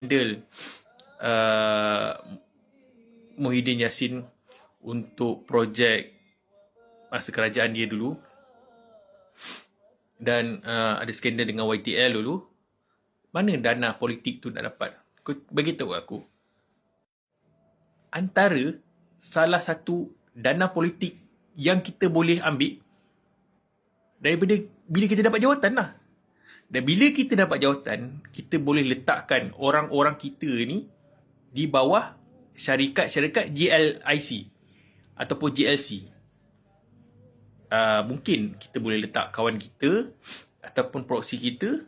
handle uh, Muhyiddin Yassin untuk projek masa kerajaan dia dulu, dan ada skandal dengan YTL dulu. Mana dana politik tu nak dapat? Kau beritahu aku. Antara salah satu dana politik yang kita boleh ambil daripada bila kita dapat jawatan lah. Dan bila kita dapat jawatan, kita boleh letakkan orang-orang kita ni di bawah syarikat-syarikat GLIC ataupun GLC. Mungkin kita boleh letak kawan kita ataupun proksi kita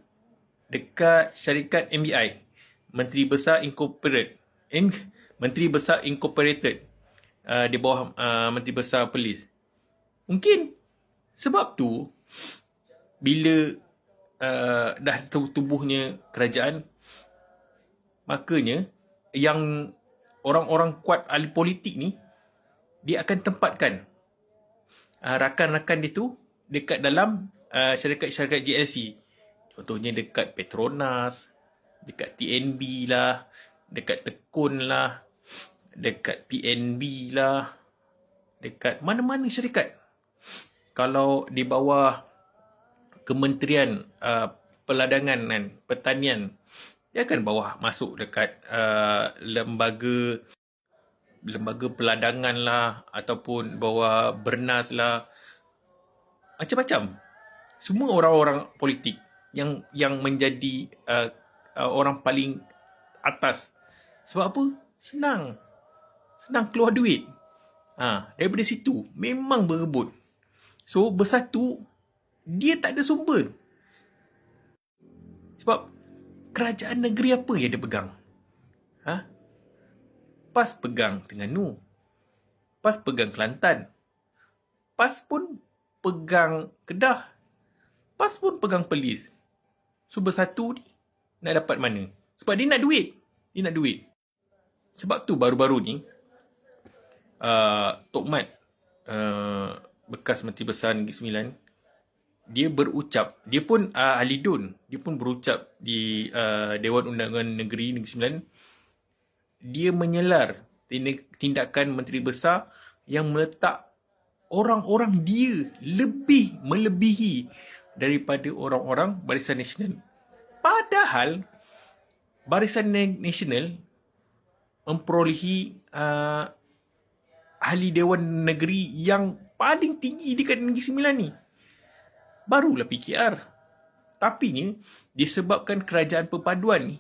dekat syarikat MBI, Menteri Besar Incorporated, di bawah Menteri Besar Polis. Mungkin sebab tu bila dah tubuhnya kerajaan, makanya yang orang-orang kuat ahli politik ni, dia akan tempatkan rakan-rakan dia tu dekat dalam syarikat-syarikat GLC. Contohnya dekat Petronas, dekat TNB lah, dekat Tekun lah, dekat PNB lah, dekat mana-mana syarikat. Kalau di bawah Kementerian Peladangan dan Pertanian, dia akan bawah masuk dekat lembaga peladangan lah, ataupun bawah Bernas lah, macam-macam. Semua orang-orang politik yang menjadi orang paling atas. Sebab apa? Senang keluar duit. Daripada situ memang berebut. So bersatu, dia tak ada sumber. Sebab kerajaan negeri apa yang dia pegang? PAS pegang Terengganu, PAS pegang Kelantan, PAS pun pegang Kedah, PAS pun pegang Perlis. So bersatu ni nak dapat mana? Sebab dia nak duit. Sebab tu baru-baru ni Tok Mat, bekas Menteri Besar Negeri Sembilan, dia berucap, dia pun ahli DUN, dia pun berucap di Dewan Undangan Negeri Negeri Sembilan. Dia menyelar tindakan Menteri Besar yang meletak orang-orang dia lebih melebihi daripada orang-orang Barisan Nasional. Padahal Barisan Nasional memperolehi ahli Dewan Negeri yang paling tinggi dekat Negeri Sembilan ni. Barulah PKR. Tapi ni disebabkan kerajaan perpaduan ni